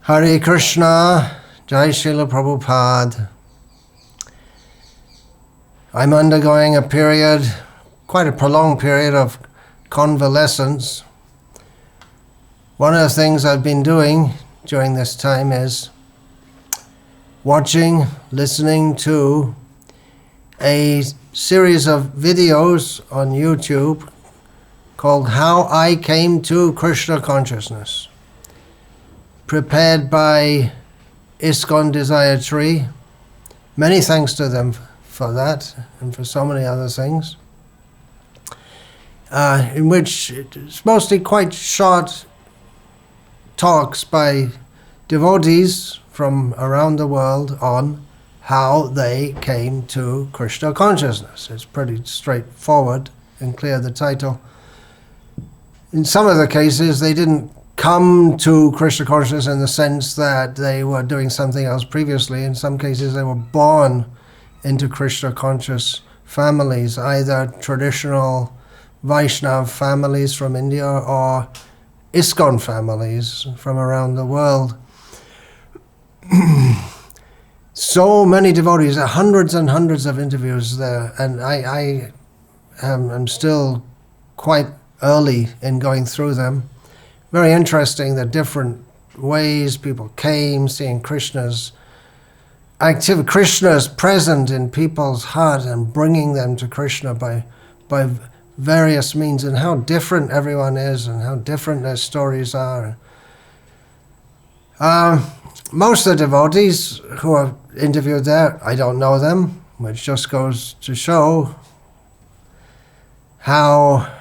Hare Krishna, Jai Srila Prabhupada. I'm undergoing a period, quite a prolonged period of convalescence. One of the things I've been doing during this time is watching, listening to a series of videos on YouTube called How I Came to Krishna Consciousness, prepared by ISKCON Desire Tree. Many thanks to them for that and for so many other things, in which it's mostly quite short talks by devotees from around the world on how they came to Krishna Consciousness. It's pretty straightforward and clear, the title. In some of the cases, they didn't come to Krishna Consciousness in the sense that they were doing something else previously. In some cases, they were born into Krishna conscious families, either traditional Vaishnav families from India or ISKCON families from around the world. So many devotees, hundreds and hundreds of interviews there, and I am still quite early in going through them. Very interesting, the different ways people came, seeing Krishna's activity, Krishna's present in people's heart and bringing them to Krishna by various means, and how different everyone is and how different their stories are. Most of the devotees who are interviewed there, I don't know them, which just goes to show how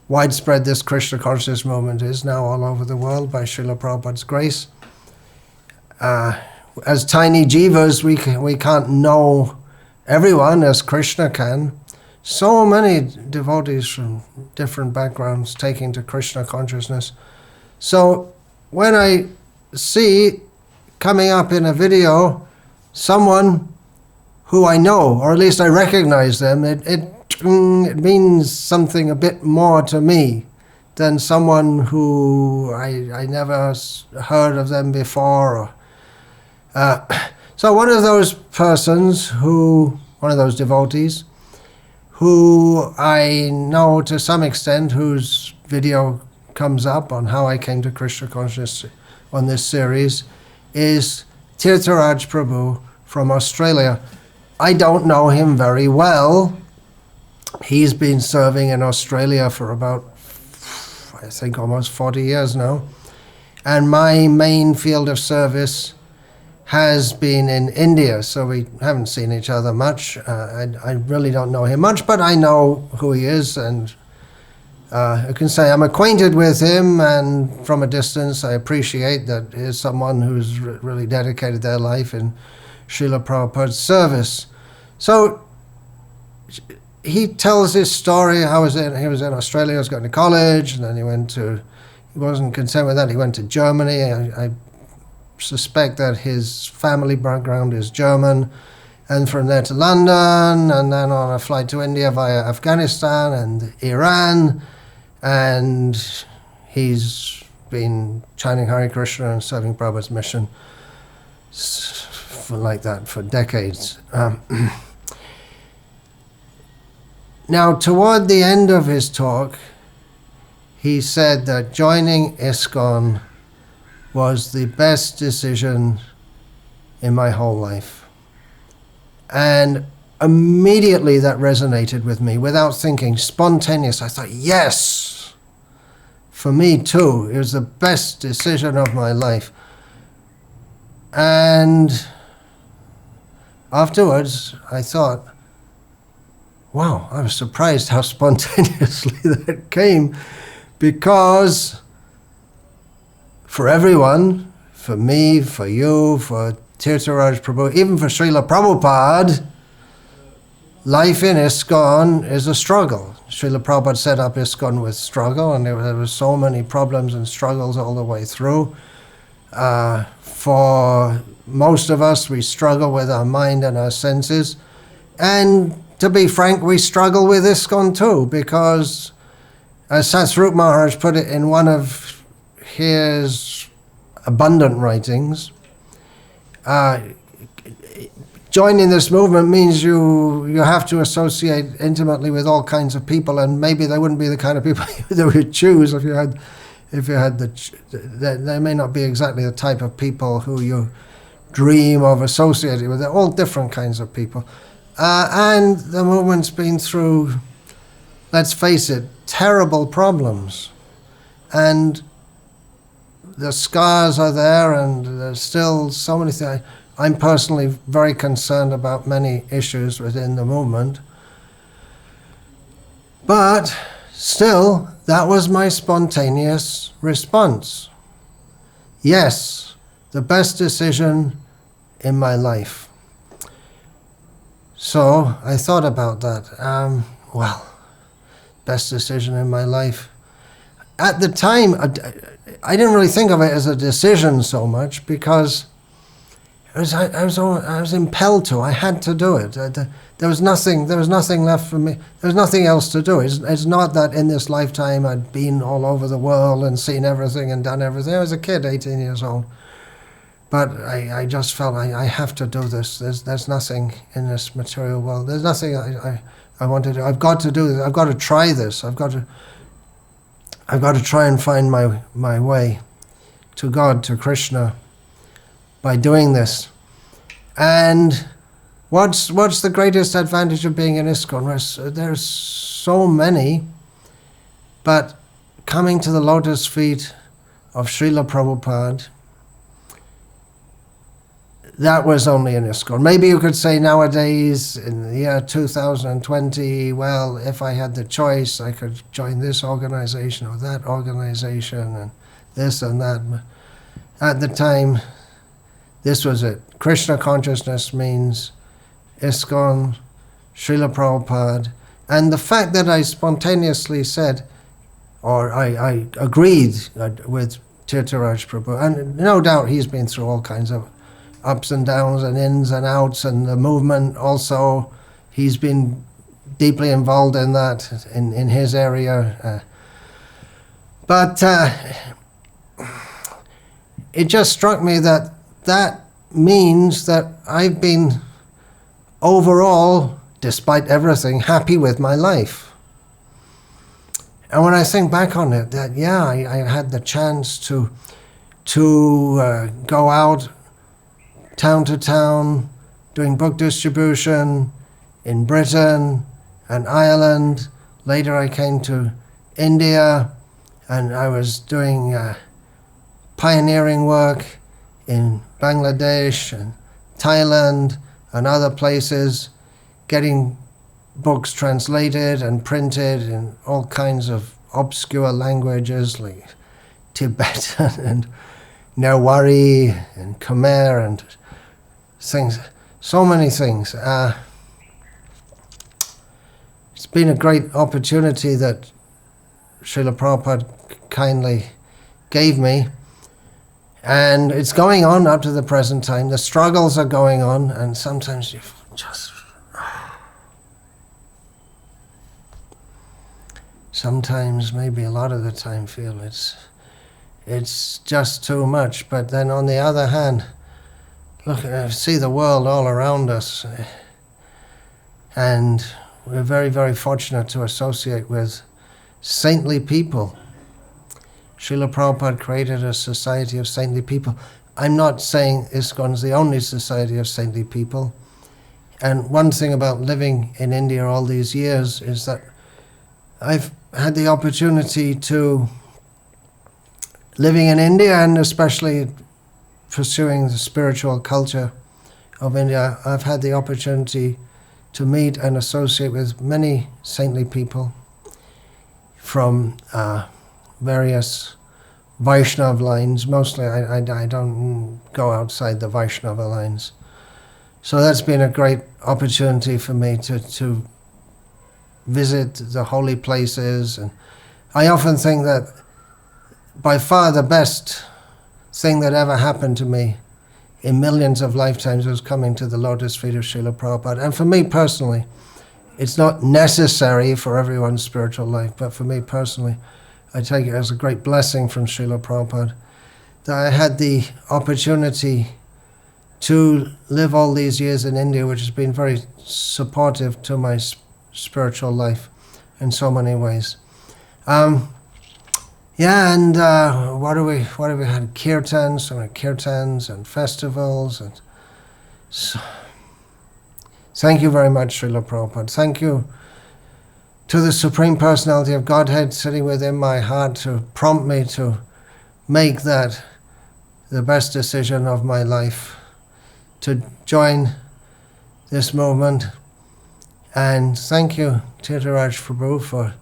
widespread this Krishna consciousness movement is now all over the world by Srila Prabhupada's grace. As tiny jivas, we can't know everyone as Krishna can. So many devotees from different backgrounds taking to Krishna consciousness. So when I see coming up in a video someone who I know, or at least I recognize them, it means something a bit more to me than someone who I never heard of them before. So one of those persons one of those devotees, who I know to some extent, whose video comes up on how I came to Krishna Consciousness on this series, is Tirtharaj Prabhu from Australia. I don't know him very well. He's been serving in Australia for about, I think, almost 40 years now. And my main field of service has been in India, so we haven't seen each other much. I really don't know him much, but I know who he is, and I can say I'm acquainted with him, and from a distance I appreciate that he is someone who's really dedicated their life in Srila Prabhupada's service. So he tells his story. He was in Australia, he was going to college, and then he wasn't content with that, he went to Germany. I suspect that his family background is German, and from there to London, and then on a flight to India via Afghanistan and Iran, and he's been chanting Hare Krishna and serving Prabhupada's mission for decades. Now, toward the end of his talk, he said that joining ISKCON was the best decision in my whole life. And immediately that resonated with me, without thinking, spontaneous. I thought, yes, for me too, it was the best decision of my life. And afterwards, I thought, wow, I was surprised how spontaneously that came, because for everyone, for me, for you, for Tirtharaj Prabhu, even for Srila Prabhupada, life in ISKCON is a struggle. Srila Prabhupada set up ISKCON with struggle, and there were so many problems and struggles all the way through. For most of us, we struggle with our mind and our senses. And to be frank, we struggle with ISKCON too, because as Satsvarup Maharaj put it in one of his abundant writings. Joining this movement means you have to associate intimately with all kinds of people, and maybe they wouldn't be the kind of people that would choose if you had they may not be exactly the type of people who you dream of associating with. They're all different kinds of people. And the movement's been through, let's face it, terrible problems. And the scars are there, and there's still so many things. I'm personally very concerned about many issues within the movement. But still, that was my spontaneous response. Yes, the best decision in my life. So I thought about that. Best decision in my life. At the time, I didn't really think of it as a decision so much, because I was impelled to. I had to do it. There was nothing left for me. There was nothing else to do. It's not that in this lifetime I'd been all over the world and seen everything and done everything. I was a kid, 18 years old. But I just felt I have to do this. There's nothing in this material world. There's nothing I want to do. I've got to do this. I've got to try this. I've got to try and find my way to God, to Krishna, by doing this. And what's the greatest advantage of being in ISKCON? There's so many, but coming to the lotus feet of Srila Prabhupada, that was only in ISKCON. Maybe you could say nowadays, in the year 2020, well, if I had the choice, I could join this organization or that organization and this and that. At the time, this was it. Krishna Consciousness means ISKCON, Srila Prabhupada. And the fact that I spontaneously said, or I agreed with Tirtharaj Prabhu, and no doubt he's been through all kinds of ups and downs and ins and outs, and the movement also, he's been deeply involved in that, in his area. But it just struck me that means that I've been overall, despite everything, happy with my life. And when I think back on it, that I had the chance to go out town to town, doing book distribution in Britain and Ireland. Later I came to India, and I was doing pioneering work in Bangladesh and Thailand and other places, getting books translated and printed in all kinds of obscure languages like Tibetan and Newari and Khmer and things, so many things. It's been a great opportunity that Srila Prabhupada kindly gave me, and it's going on up to the present time. The struggles are going on, and sometimes you just... Sometimes, maybe a lot of the time, feel it's just too much. But then on the other hand, look, see the world all around us, and we're very, very fortunate to associate with saintly people. Srila Prabhupada created a society of saintly people. I'm not saying ISKCON is the only society of saintly people. And one thing about living in India all these years is that I've had the opportunity to, living in India and especially pursuing the spiritual culture of India, I've had the opportunity to meet and associate with many saintly people from various Vaishnava lines. Mostly I don't go outside the Vaishnava lines. So that's been a great opportunity for me to visit the holy places. And I often think that by far the best thing that ever happened to me in millions of lifetimes was coming to the lotus feet of Srila Prabhupada. And for me personally, it's not necessary for everyone's spiritual life, but for me personally, I take it as a great blessing from Srila Prabhupada that I had the opportunity to live all these years in India, which has been very supportive to my spiritual life in so many ways. Yeah, and what have we had? Kirtans, so many kirtans and festivals, and so, thank you very much, Srila Prabhupada. Thank you to the Supreme Personality of Godhead sitting within my heart to prompt me to make that the best decision of my life, to join this movement. And thank you, Tirtharaj Prabhu, for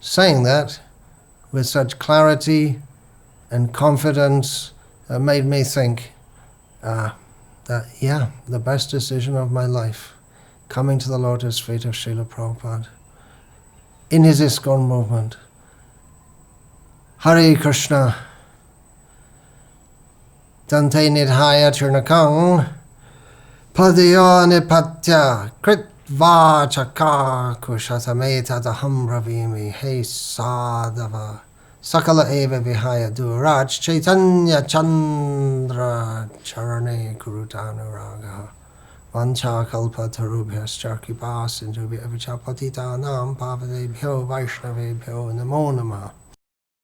saying that with such clarity and confidence that made me think that, yeah, the best decision of my life, coming to the lotus feet of Srila Prabhupada in his ISKCON movement. Hare Krishna. Dante nidhaya churnakang padyo nipatya kritva chaka kushatameta daham bravimi he sadava sakala eva vihaya duraj chaitanya chandra charane gurudanuraga vancha kalpa tarubhyascha kripa sindhubhya vichapatita nam pavadebhyo vaishnavebhyo namo namah.